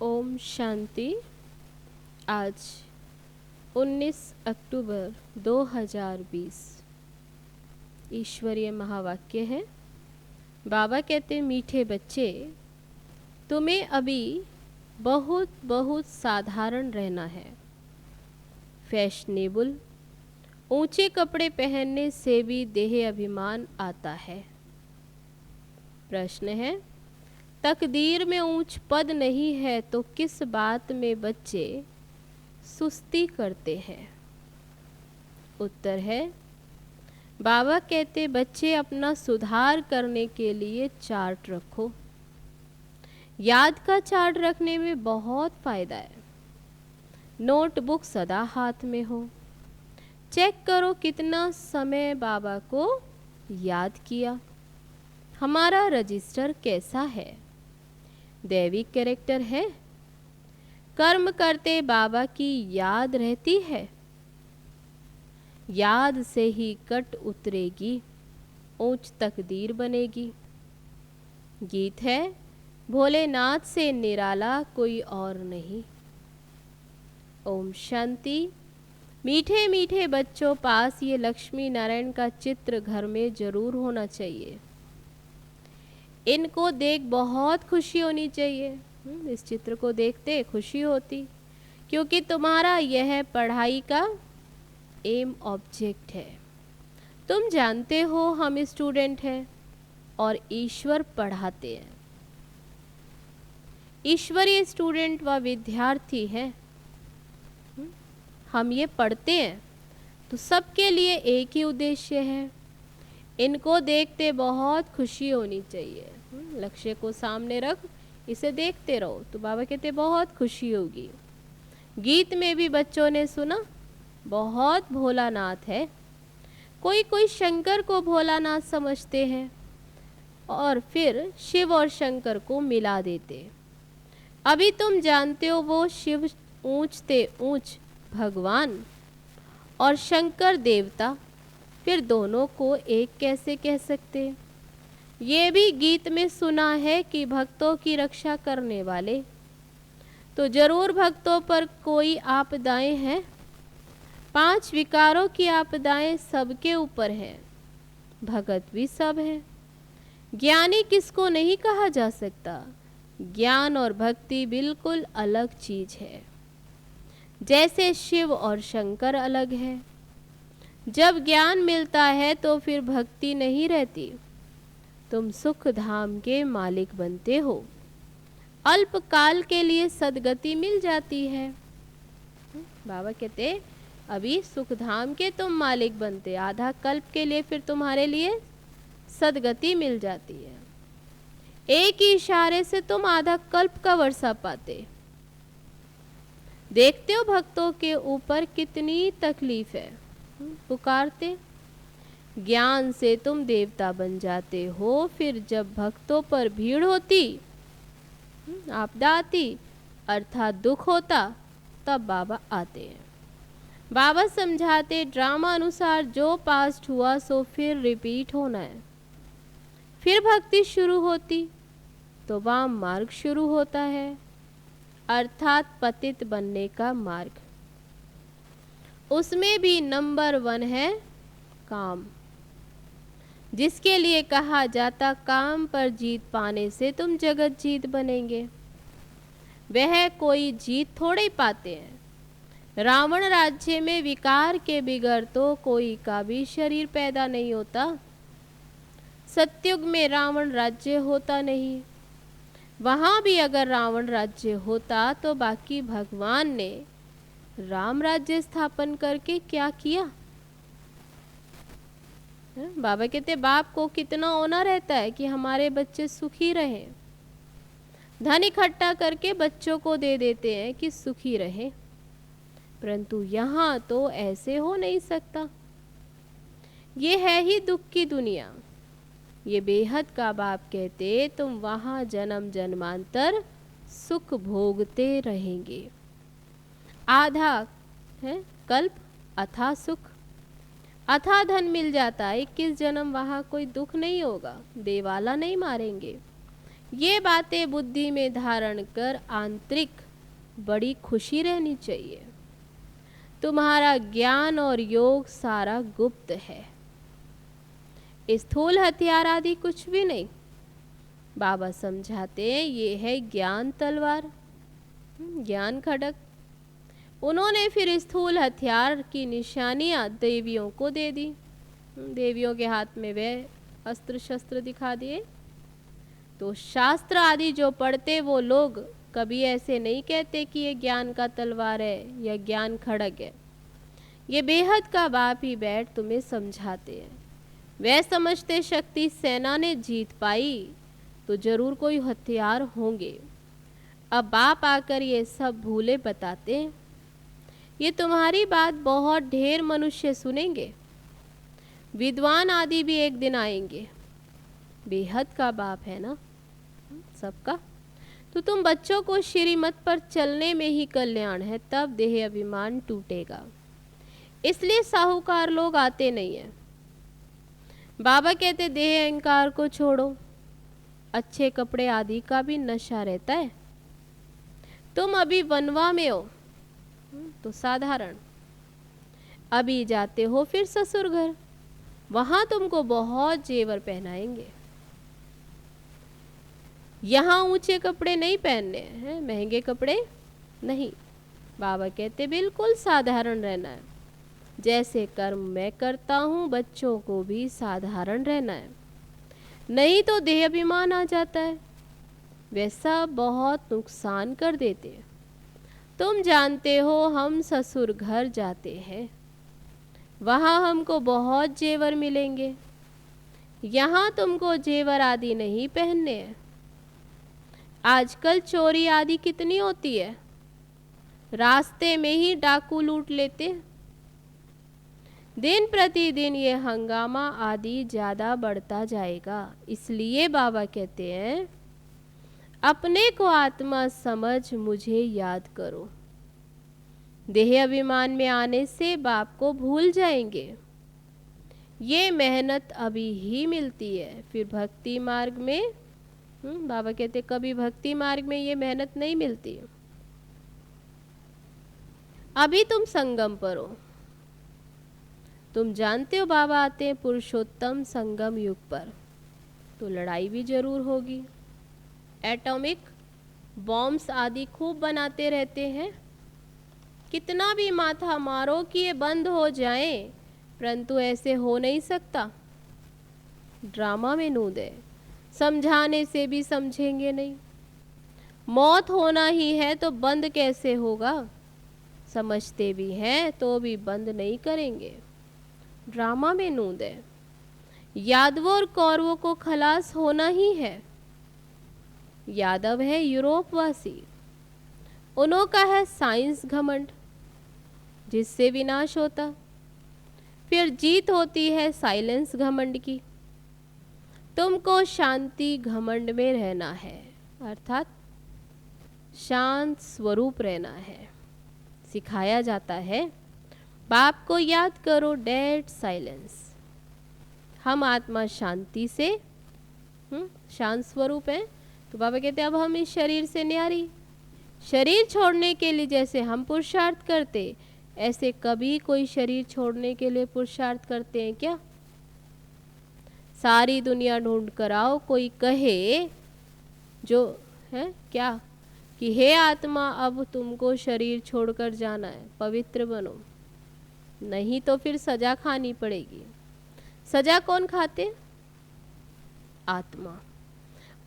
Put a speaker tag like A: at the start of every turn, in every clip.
A: ओम शांति। आज 19 अक्टूबर 2020 ईश्वरीय महावाक्य है। बाबा कहते, मीठे बच्चे, तुम्हें अभी बहुत बहुत साधारण रहना है। फैशनेबल ऊंचे कपड़े पहनने से भी देह अभिमान आता है। प्रश्न है, तकदीर में ऊंच पद नहीं है तो किस बात में बच्चे सुस्ती करते हैं? उत्तर है, बाबा कहते, बच्चे अपना सुधार करने के लिए चार्ट रखो। याद का चार्ट रखने में बहुत फायदा है। नोटबुक सदा हाथ में हो। चेक करो कितना समय बाबा को याद किया। हमारा रजिस्टर कैसा है? दैविक कैरेक्टर है? कर्म करते बाबा की याद रहती है? याद से ही कट उतरेगी, ऊंच तकदीर बनेगी। गीत है, भोलेनाथ से निराला कोई और नहीं। ओम शांति। मीठे मीठे बच्चों, पास ये लक्ष्मी नारायण का चित्र घर में जरूर होना चाहिए। इनको देख बहुत खुशी होनी चाहिए। इस चित्र को देखते खुशी होती, क्योंकि तुम्हारा यह पढ़ाई का एम ऑब्जेक्ट है। तुम जानते हो हम स्टूडेंट हैं और ईश्वर पढ़ाते हैं। ईश्वरीय स्टूडेंट व विद्यार्थी है। हम ये पढ़ते हैं तो सबके लिए एक ही उद्देश्य है। इनको देखते बहुत खुशी होनी चाहिए। लक्ष्य को सामने रख, इसे देखते रहो तो बाबा कहते बहुत खुशी होगी। गीत में भी बच्चों ने सुना, बहुत भोलानाथ है। कोई कोई शंकर को भोलानाथ समझते हैं और फिर शिव और शंकर को मिला देते। अभी तुम जानते हो वो शिव ऊंचते ऊंच भगवान और शंकर देवता, फिर दोनों को एक कैसे कह सकते? ये भी गीत में सुना है कि भक्तों की रक्षा करने वाले, तो जरूर भक्तों पर कोई आपदाएं हैं। 5 विकारों की आपदाएं सबके ऊपर हैं। भगत भी सब हैं। ज्ञानी किसको नहीं कहा जा सकता। ज्ञान और भक्ति बिल्कुल अलग चीज है। जैसे शिव और शंकर अलग है। जब ज्ञान मिलता है तो फिर भक्ति नहीं रहती। तुम सुख धाम के मालिक बनते हो। अल्प काल के लिए सदगति मिल जाती है। बाबा कहते, अभी सुख धाम के तुम मालिक बनते, आधा कल्प के लिए फिर तुम्हारे लिए सदगति मिल जाती है। एक ही इशारे से तुम आधा कल्प का वर्षा पाते। देखते हो भक्तों के ऊपर कितनी तकलीफ है। पुकारते, ज्ञान से तुम देवता बन जाते हो। फिर जब भक्तों पर भीड़ होती, आपदा आती, अर्थात दुख होता, तब बाबा आते हैं। बाबा समझाते, ड्रामा अनुसार जो पास्ट हुआ सो फिर रिपीट होना है। फिर भक्ति शुरू होती तो वाम मार्ग शुरू होता है, अर्थात पतित बनने का मार्ग। उसमें भी नंबर 1 है काम, जिसके लिए कहा जाता काम पर जीत पाने से तुम जगत जीत बनेंगे। वह कोई जीत थोड़े पाते हैं। रावण राज्य में विकार के बिगड़ तो कोई का भी शरीर पैदा नहीं होता। सतयुग में रावण राज्य होता नहीं। वहां भी अगर रावण राज्य होता तो बाकी भगवान ने राम राज्य स्थापन करके क्या किया? बाबा कहते, बाप को कितना होना रहता है कि हमारे बच्चे सुखी रहें। धन इकट्ठा करके बच्चों को दे देते हैं कि सुखी रहे, परंतु यहाँ तो ऐसे हो नहीं सकता। ये है ही दुख की दुनिया। ये बेहद का बाप कहते, तुम वहां जन्म जन्मांतर सुख भोगते रहेंगे। आधा है कल्प अथा सुख, अथा धन मिल जाता है। 21 जन्म वहां कोई दुख नहीं होगा। देवाला नहीं मारेंगे, ये बातें बुद्धि में धारण कर आंतरिक बड़ी खुशी रहनी चाहिए। तुम्हारा ज्ञान और योग सारा गुप्त है, स्थूल हथियार आदि कुछ भी नहीं। बाबा समझाते हैं ये है ज्ञान तलवार, ज्ञान खड़ग। उन्होंने फिर स्थूल हथियार की निशानियां देवियों को दे दी। देवियों के हाथ में वे अस्त्र शस्त्र दिखा दिए। तो शास्त्र आदि जो पढ़ते वो लोग कभी ऐसे नहीं कहते कि ये ज्ञान का तलवार है या ज्ञान खड़ग है। ये बेहद का बाप ही बैठ तुम्हें समझाते हैं। वे समझते शक्ति सेना ने जीत पाई तो जरूर कोई हथियार होंगे। अब बाप आकर ये सब भूले बताते हैं। ये तुम्हारी बात बहुत ढेर मनुष्य सुनेंगे, विद्वान आदि भी एक दिन आएंगे। बेहद का बाप है ना सबका। तो तुम बच्चों को श्रीमत पर चलने में ही कल्याण है, तब देह अभिमान टूटेगा। इसलिए साहूकार लोग आते नहीं हैं। बाबा कहते देह अहंकार को छोड़ो, अच्छे कपड़े आदि का भी नशा रहता है। तुम अभी वनवा में हो तो साधारण, अभी जाते हो फिर ससुर घर, वहां तुमको बहुत जेवर पहनाएंगे। यहाँ ऊंचे कपड़े नहीं पहनने हैं, महंगे कपड़े नहीं। बाबा कहते बिल्कुल साधारण रहना है। जैसे कर्म मैं करता हूँ बच्चों को भी साधारण रहना है, नहीं तो देह अभिमान आ जाता है। वैसा बहुत नुकसान कर देते हैं। तुम जानते हो हम ससुर घर जाते हैं, वहाँ हमको बहुत जेवर मिलेंगे। यहाँ तुमको जेवर आदि नहीं पहनने हैं। आजकल चोरी आदि कितनी होती है, रास्ते में ही डाकू लूट लेते। दिन प्रतिदिन ये हंगामा आदि ज़्यादा बढ़ता जाएगा। इसलिए बाबा कहते हैं अपने को आत्मा समझ मुझे याद करो। देह अभिमान में आने से बाप को भूल जाएंगे। ये मेहनत अभी ही मिलती है, फिर भक्ति मार्ग में बाबा कहते कभी भक्ति मार्ग में ये मेहनत नहीं मिलती। अभी तुम संगम पर हो। तुम जानते हो बाबा आते हैं पुरुषोत्तम संगम युग पर, तो लड़ाई भी जरूर होगी। एटॉमिक बॉम्ब्स आदि खूब बनाते रहते हैं। कितना भी माथा मारो कि ये बंद हो जाए, परंतु ऐसे हो नहीं सकता। ड्रामा में नूद है, समझाने से भी समझेंगे नहीं। मौत होना ही है तो बंद कैसे होगा, समझते भी हैं तो भी बंद नहीं करेंगे। ड्रामा में नूद है। यादवों और कौरवों को खलास होना ही है। यादव है यूरोप वासी, उन्हों का है साइंस घमंड जिससे विनाश होता। फिर जीत होती है साइलेंस घमंड की। तुमको शांति घमंड में रहना है, अर्थात शांत स्वरूप रहना है। सिखाया जाता है बाप को याद करो, डेड साइलेंस। हम आत्मा शांति से शांत स्वरूप है। तो बाबा कहते अब हम इस शरीर से न्यारी, शरीर छोड़ने के लिए जैसे हम पुरुषार्थ करते, ऐसे कभी कोई शरीर छोड़ने के लिए पुरुषार्थ करते हैं क्या? सारी दुनिया ढूंढ कर आओ, कोई कहे जो है क्या कि हे आत्मा अब तुमको शरीर छोड़कर जाना है, पवित्र बनो, नहीं तो फिर सजा खानी पड़ेगी। सजा कौन खाते? आत्मा।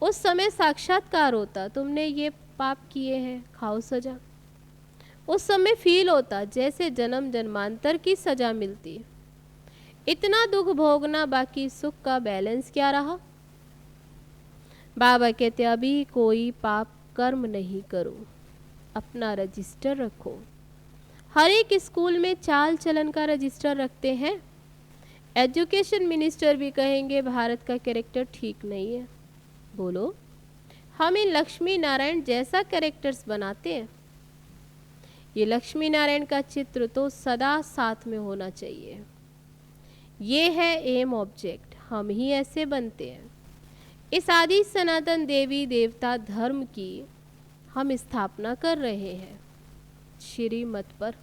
A: उस समय साक्षात्कार होता, तुमने ये पाप किए हैं, खाओ सजा। उस समय फील होता जैसे जन्म जन्मांतर की सजा मिलती। इतना दुख भोगना, बाकी सुख का बैलेंस क्या रहा? बाबा कहते अभी कोई पाप कर्म नहीं करो, अपना रजिस्टर रखो। हर एक स्कूल में चाल चलन का रजिस्टर रखते हैं। एजुकेशन मिनिस्टर भी कहेंगे भारत का कैरेक्टर ठीक नहीं है। बोलो, हम इन लक्ष्मी नारायण जैसा कैरेक्टर्स बनाते हैं। ये लक्ष्मी नारायण का चित्र तो सदा साथ में होना चाहिए। ये है एम ऑब्जेक्ट, हम ही ऐसे बनते हैं। इस आदि सनातन देवी देवता धर्म की हम स्थापना कर रहे हैं श्रीमत पर।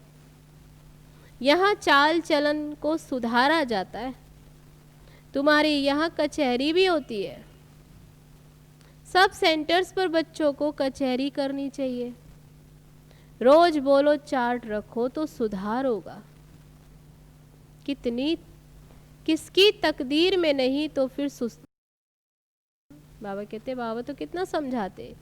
A: यहाँ चाल चलन को सुधारा जाता है। तुम्हारी यहाँ कचहरी भी होती है। सब सेंटर्स पर बच्चों को कचहरी करनी चाहिए। रोज बोलो, चार्ट रखो तो सुधार होगा। किसकी तकदीर में नहीं तो फिर सुस्ती। बाबा कहते, बाबा तो कितना समझाते,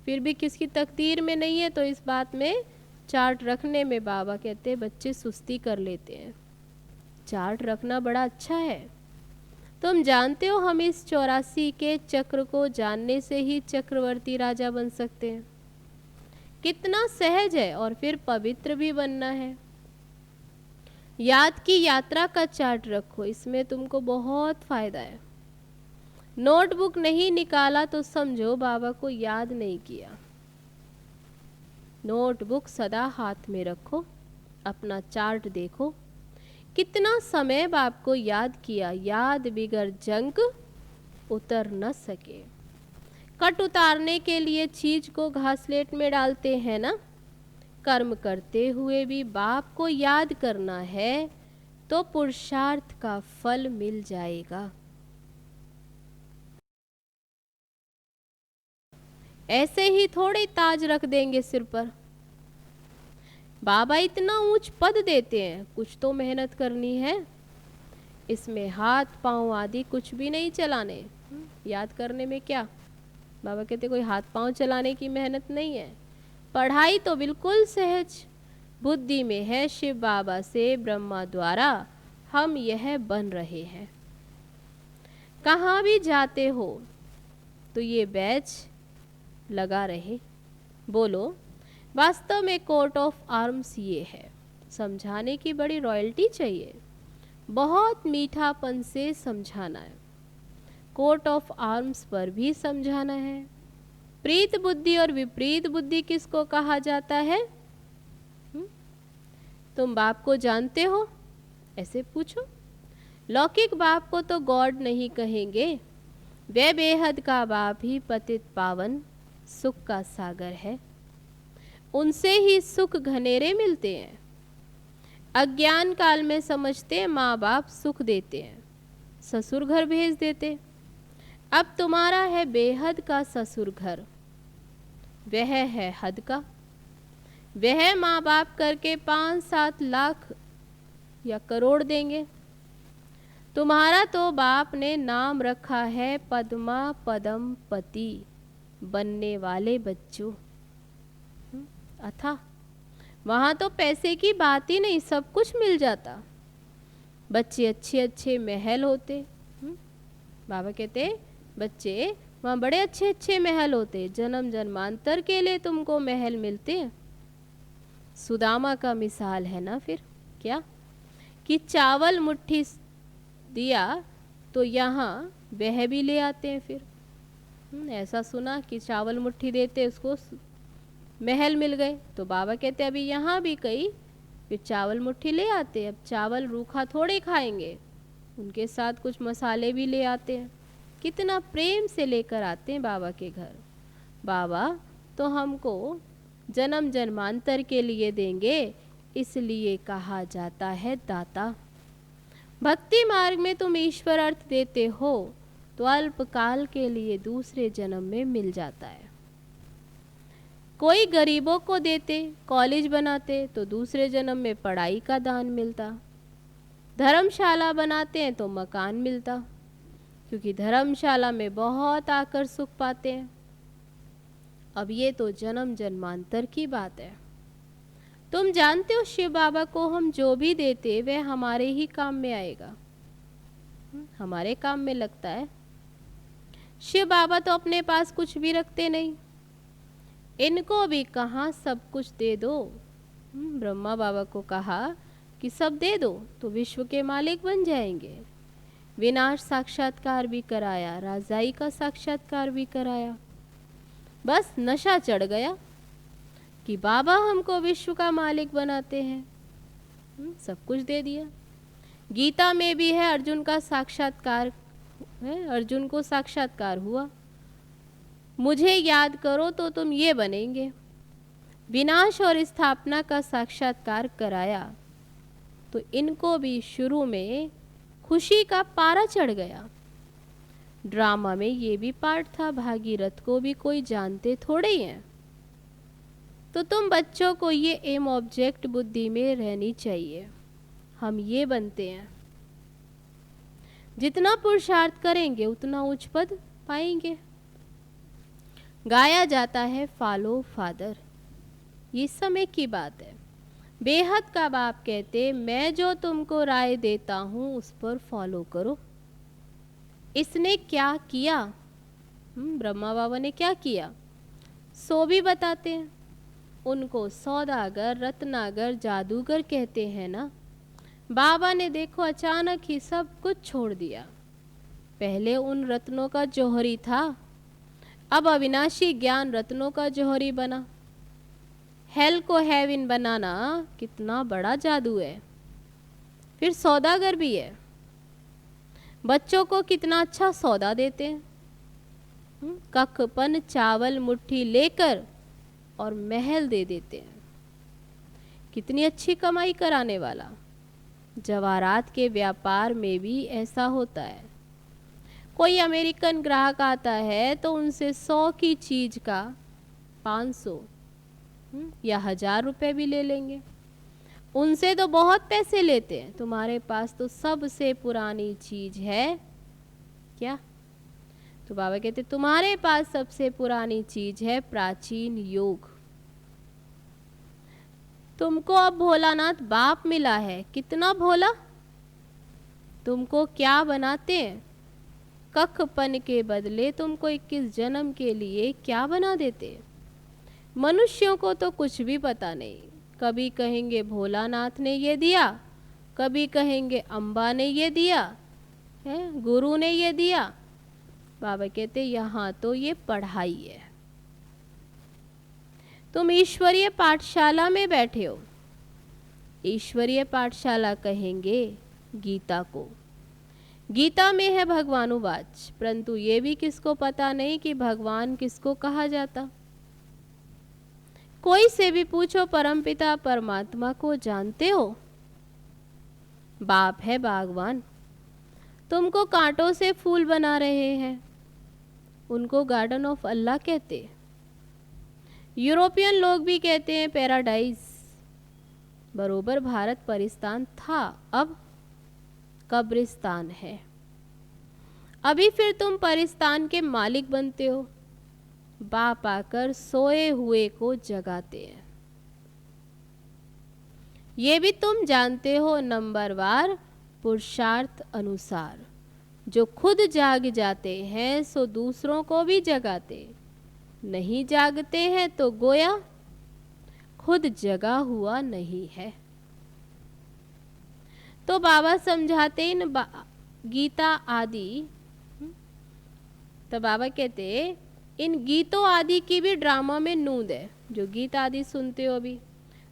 A: फिर भी किसकी तकदीर में नहीं है तो इस बात में चार्ट रखने में बाबा कहते बच्चे सुस्ती कर लेते हैं। चार्ट रखना बड़ा अच्छा है। तुम जानते हो हम इस 84 के चक्र को जानने से ही चक्रवर्ती राजा बन सकते हैं। कितना सहज है, और फिर पवित्र भी बनना है। याद की यात्रा का चार्ट रखो, इसमें तुमको बहुत फायदा है। नोटबुक नहीं निकाला तो समझो बाबा को याद नहीं किया। नोटबुक सदा हाथ में रखो, अपना चार्ट देखो, कितना समय बाप को याद किया। याद बिगर जंक उतर न सके। कट उतारने के लिए चीज को घासलेट में डालते हैं ना। कर्म करते हुए भी बाप को याद करना है तो पुरुषार्थ का फल मिल जाएगा। ऐसे ही थोड़े ताज रख देंगे सिर पर। बाबा इतना ऊंच पद देते हैं, कुछ तो मेहनत करनी है। इसमें हाथ पांव आदि कुछ भी नहीं चलाने। याद करने में क्या, बाबा कहते कोई हाथ पांव चलाने की मेहनत नहीं है। पढ़ाई तो बिल्कुल सहज बुद्धि में है। शिव बाबा से ब्रह्मा द्वारा हम यह बन रहे हैं। कहाँ भी जाते हो तो ये बैच लगा रहे। बोलो, वास्तव में कोट ऑफ आर्म्स ये है। समझाने की बड़ी रॉयल्टी चाहिए, बहुत मीठापन से समझाना है। कोट ऑफ आर्म्स पर भी समझाना है। प्रीत बुद्धि और विपरीत बुद्धि किसको कहा जाता है? तुम बाप को जानते हो? ऐसे पूछो। लौकिक बाप को तो गॉड नहीं कहेंगे, वे बेहद का बाप ही पतित पावन सुख का सागर है। उनसे ही सुख घनेरे मिलते हैं। अज्ञान काल में समझते माँ बाप सुख देते हैं, ससुर घर भेज देते। अब तुम्हारा है बेहद का ससुर घर, वह है हद का। वह माँ बाप करके 5-7 लाख या करोड़ देंगे। तुम्हारा तो बाप ने नाम रखा है पद्मा पदम पति, बनने वाले बच्चों। अथा वहाँ तो पैसे की बात ही नहीं, सब कुछ मिल जाता। बच्चे अच्छे अच्छे महल होते। बाबा कहते बच्चे वहाँ बड़े अच्छे अच्छे महल होते, जन्म जन्मांतर के लिए तुमको महल मिलते हैं। सुदामा का मिसाल है ना फिर क्या, कि चावल मुट्ठी दिया तो यहाँ वह भी ले आते हैं। फिर ऐसा सुना कि चावल मुट्ठी देते उसको महल मिल गए, तो बाबा कहते अभी यहाँ भी कई फिर चावल मुट्ठी ले आते। अब चावल रूखा थोड़े खाएंगे, उनके साथ कुछ मसाले भी ले आते हैं। कितना प्रेम से लेकर आते हैं बाबा के घर। बाबा तो हमको जन्म जन्मांतर के लिए देंगे, इसलिए कहा जाता है दाता। भक्ति मार्ग में तुम ईश्वर अर्थ देते हो तो अल्पकाल के लिए दूसरे जन्म में मिल जाता है। कोई गरीबों को देते, कॉलेज बनाते तो दूसरे जन्म में पढ़ाई का दान मिलता। धर्मशाला बनाते हैं तो मकान मिलता, क्योंकि धर्मशाला में बहुत आकर सुख पाते हैं। अब ये तो जन्म जन्मांतर की बात है। तुम जानते हो शिव बाबा को हम जो भी देते वह हमारे ही काम में आएगा, हमारे काम में लगता है। शिव बाबा तो अपने पास कुछ भी रखते नहीं, इनको भी कहाँ सब कुछ दे दो। ब्रह्मा बाबा को कहा कि सब दे दो तो विश्व के मालिक बन जाएंगे। विनाश साक्षात्कार भी कराया, राजाई का साक्षात्कार भी कराया। बस नशा चढ़ गया कि बाबा हमको विश्व का मालिक बनाते हैं। सब कुछ दे दिया। गीता में भी है अर्जुन का साक्षात्कार है, अर्जुन को साक्षात्कार हुआ मुझे याद करो तो तुम ये बनेंगे। विनाश और स्थापना का साक्षात्कार कराया तो इनको भी शुरू में खुशी का पारा चढ़ गया। ड्रामा में ये भी पार्ट था, भागीरथ को भी कोई जानते थोड़े ही हैं। तो तुम बच्चों को ये एम ऑब्जेक्ट बुद्धि में रहनी चाहिए, हम ये बनते हैं। जितना पुरुषार्थ करेंगे उतना उच्च पद पाएंगे। गाया जाता है फॉलो फादर, ये समय की बात है। बेहद का बाप कहते, मैं जो तुमको राय देता हूँ उस पर फॉलो करो। इसने क्या किया, ब्रह्मा बाबा ने क्या किया सो भी बताते हैं। उनको सौदागर, रत्नागर, जादूगर कहते हैं ना। बाबा ने देखो अचानक ही सब कुछ छोड़ दिया। पहले उन रत्नों का जौहरी था, अब अविनाशी ज्ञान रत्नों का जौहरी बना। हेल को हेवन बनाना कितना बड़ा जादू है। फिर सौदागर भी है, बच्चों को कितना अच्छा सौदा देते हैं। कखपन चावल मुट्ठी लेकर और महल दे देते हैं। कितनी अच्छी कमाई कराने वाला। जवाहरात के व्यापार में भी ऐसा होता है। कोई अमेरिकन ग्राहक आता है तो उनसे 100 की चीज का 500 या 1000 रुपए भी ले लेंगे। उनसे तो बहुत पैसे लेते हैं। तुम्हारे पास तो सबसे पुरानी चीज है क्या? तो बाबा कहते तुम्हारे पास सबसे पुरानी चीज है प्राचीन योग। तुमको अब भोलानाथ बाप मिला है। कितना भोला? तुमको क्या बनाते हैं? कखपन के बदले तुमको 21 जन्म के लिए क्या बना देते? मनुष्यों को तो कुछ भी पता नहीं। कभी कहेंगे भोलानाथ ने ये दिया, कभी कहेंगे अम्बा ने ये दिया है, गुरु ने ये दिया। बाबा कहते यहाँ तो ये पढ़ाई है। तुम ईश्वरीय पाठशाला में बैठे हो। ईश्वरीय पाठशाला कहेंगे गीता को। गीता में है भगवानुवाच, परंतु ये भी किसको पता नहीं कि भगवान किसको कहा जाता। कोई से भी पूछो परमपिता परमात्मा को जानते हो? बाप है बागवान, तुमको कांटों से फूल बना रहे हैं, उनको गार्डन ऑफ अल्लाह कहते। यूरोपियन लोग भी कहते हैं पैराडाइज। बरोबर भारत परिस्तान था, अब कब्रिस्तान है। अभी फिर तुम परिस्तान के मालिक बनते हो। बाप आकर सोए हुए को जगाते हैं। ये भी तुम जानते हो नंबरवार पुरुषार्थ अनुसार। जो खुद जाग जाते हैं सो दूसरों को भी जगाते। नहीं जागते हैं तो गोया खुद जगा हुआ नहीं है। तो बाबा समझाते इन गीता आदि। तो बाबा कहते इन गीतों आदि की भी ड्रामा में नूंद है। जो गीत आदि सुनते हो अभी,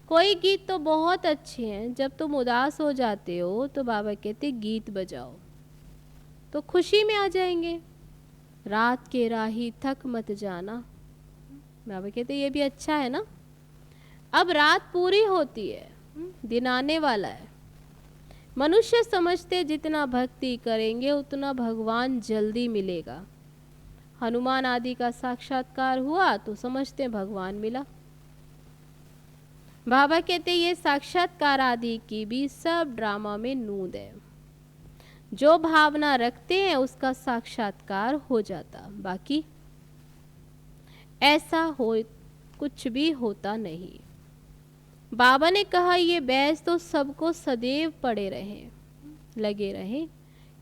A: कोई गीत तो बहुत अच्छे हैं। जब तुम उदास हो जाते हो तो बाबा कहते गीत बजाओ तो खुशी में आ जाएंगे। रात के राही थक मत जाना, बाबा कहते ये भी अच्छा है ना। अब रात पूरी होती है, दिन आने वाला है। मनुष्य समझते जितना भक्ति करेंगे उतना भगवान जल्दी मिलेगा। हनुमान आदि का साक्षात्कार हुआ तो समझते भगवान मिला। बाबा कहते ये साक्षात्कार आदि की भी सब ड्रामा में नूंद है। जो भावना रखते हैं उसका साक्षात्कार हो जाता, बाकी ऐसा हो कुछ भी होता नहीं। बाबा ने कहा ये बैस तो सबको सदैव पड़े रहें, लगे रहें,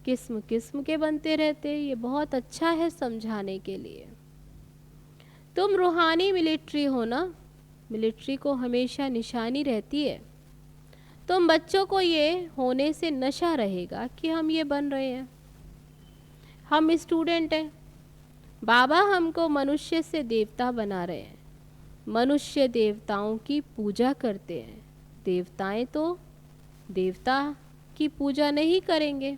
A: किस्म किस्म के बनते रहते। ये बहुत अच्छा है समझाने के लिए। तुम रूहानी मिलिट्री हो ना, मिलिट्री को हमेशा निशानी रहती है। तुम बच्चों को ये होने से नशा रहेगा कि हम ये बन रहे हैं, हम स्टूडेंट हैं। बाबा हमको मनुष्य से देवता बना रहे हैं। मनुष्य देवताओं की पूजा करते हैं, देवताएं तो देवता की पूजा नहीं करेंगे।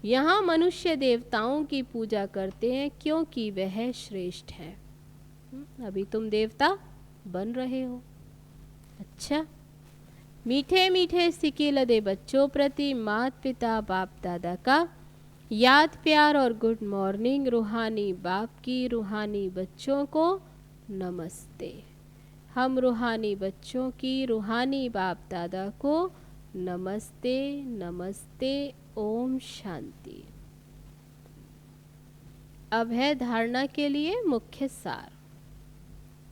A: यहाँ मनुष्य देवताओं की पूजा करते हैं क्योंकि वह श्रेष्ठ है। अभी तुम देवता बन रहे हो। अच्छा, मीठे मीठे सिक्के लदे बच्चों प्रति माता पिता बाप दादा का याद प्यार और गुड मॉर्निंग। रूहानी बाप की रूहानी बच्चों को नमस्ते। हम रूहानी बच्चों की रूहानी बाप दादा को नमस्ते नमस्ते। ओम शांति। अब है धारणा के लिए मुख्य सार।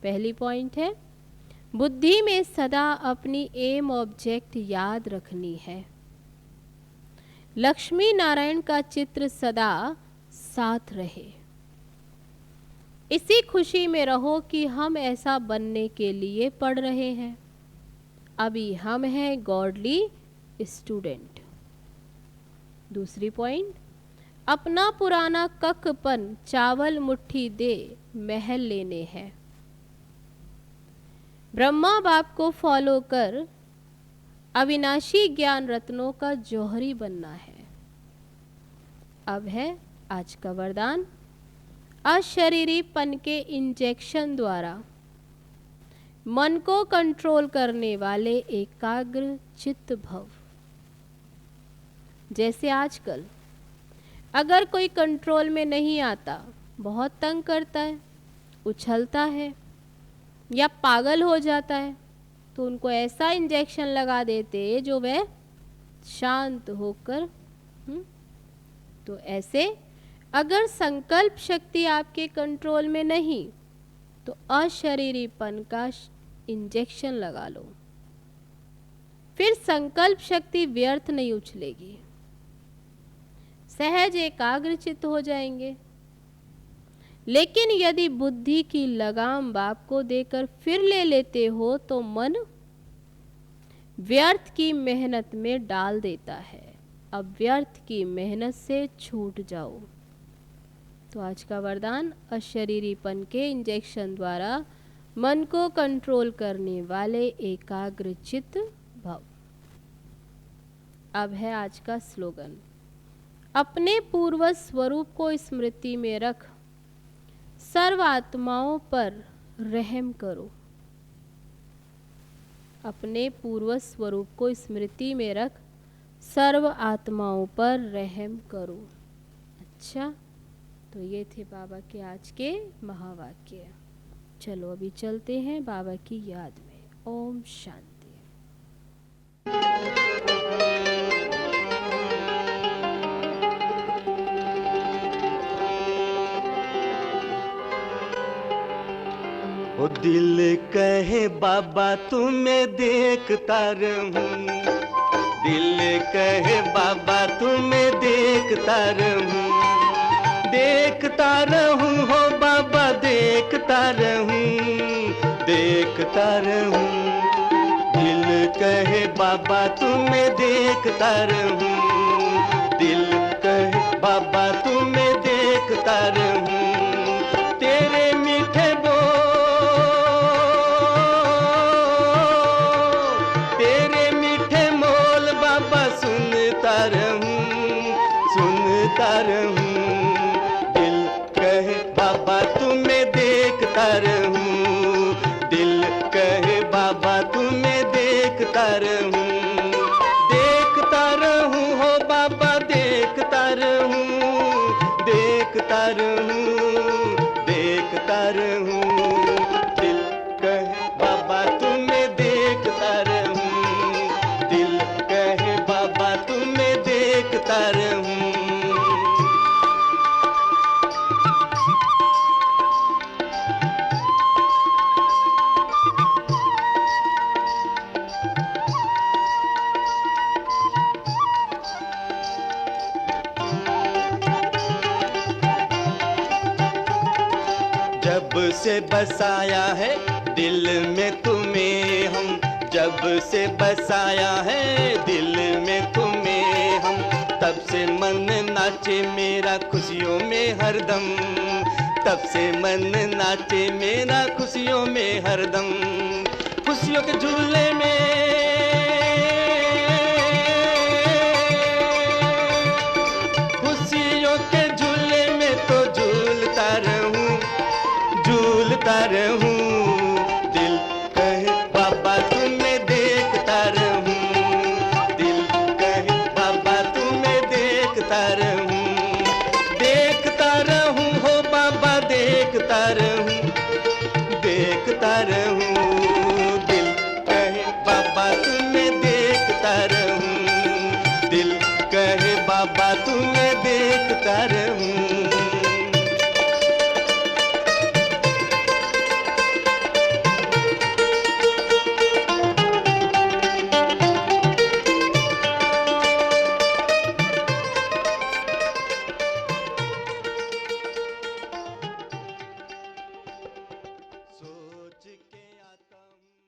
A: पहली पॉइंट है, बुद्धि में सदा अपनी एम ऑब्जेक्ट याद रखनी है। लक्ष्मी नारायण का चित्र सदा साथ रहे। इसी खुशी में रहो कि हम ऐसा बनने के लिए पढ़ रहे हैं। अभी हम हैं गॉडली स्टूडेंट। दूसरी पॉइंट, अपना पुराना ककपन चावल मुट्ठी दे महल लेने हैं। ब्रह्मा बाप को फॉलो कर अविनाशी ज्ञान रत्नों का जौहरी बनना है। अब है आज का वरदान, अशरीरीपन के इंजेक्शन द्वारा मन को कंट्रोल करने वाले एकाग्र चित्त भव। जैसे आजकल अगर कोई कंट्रोल में नहीं आता, बहुत तंग करता है, उछलता है या पागल हो जाता है, तो उनको ऐसा इंजेक्शन लगा देते जो वह शांत होकर तो ऐसे अगर संकल्प शक्ति आपके कंट्रोल में नहीं तो अशरीरीपन का इंजेक्शन लगा लो। फिर संकल्प शक्ति व्यर्थ नहीं उछलेगी, सहज एकाग्रचित्त हो जाएंगे। लेकिन यदि बुद्धि की लगाम बाप को देकर फिर ले लेते हो तो मन व्यर्थ की मेहनत में डाल देता है। अब व्यर्थ की मेहनत से छूट जाओ। तो आज का वरदान, अशरीरीपन के इंजेक्शन द्वारा मन को कंट्रोल करने वाले एकाग्रचित्त भव। अब है आज का स्लोगन, अपने पूर्वज स्वरूप को स्मृति में रख सर्व आत्माओं पर रहम करो। अपने पूर्वज स्वरूप को स्मृति में रख सर्व आत्माओं पर रहम करो। अच्छा, तो ये थे बाबा के आज के महावाक्य। चलो अभी चलते हैं बाबा की याद में। ओम शांति।
B: ओ दिल कहे बाबा तुम्हें देखता रहूं, दिल कहे बाबा तुम्हें देखता रहूं, देखता रहूं हो बाबा देखता रहूं, देखता रहूं। दिल कहे बाबा तुम्हें देखता रहूं, दिल कहे बाबा तुम्हें देखता रहूं। तेरे मीठे सुनता रहूं। दिल कहे बाबा तुम्हें देखता रहूं, दिल कहे बाबा तुम्हें देखता रहूं, देखता रहूं हो बाबा देखता रहूं, देखता रहूं, देखता रहूं। दिल कहे बाबा तुम्हें देखता रहूं, दिल कहे बाबा तुम्हें देखता रहूं। जब से बसाया है दिल में तुम्हें हम, जब से बसाया है दिल में तुम्हें हम, तब से मन नाचे मेरा खुशियों में हरदम, तब से मन नाचे मेरा खुशियों में हरदम। खुशियों के झूले में, देखता रहूं, दिल कहे बाबा तुम्हें देखता रहूं, दिल कहे बाबा तुम्हें देखता रहूं।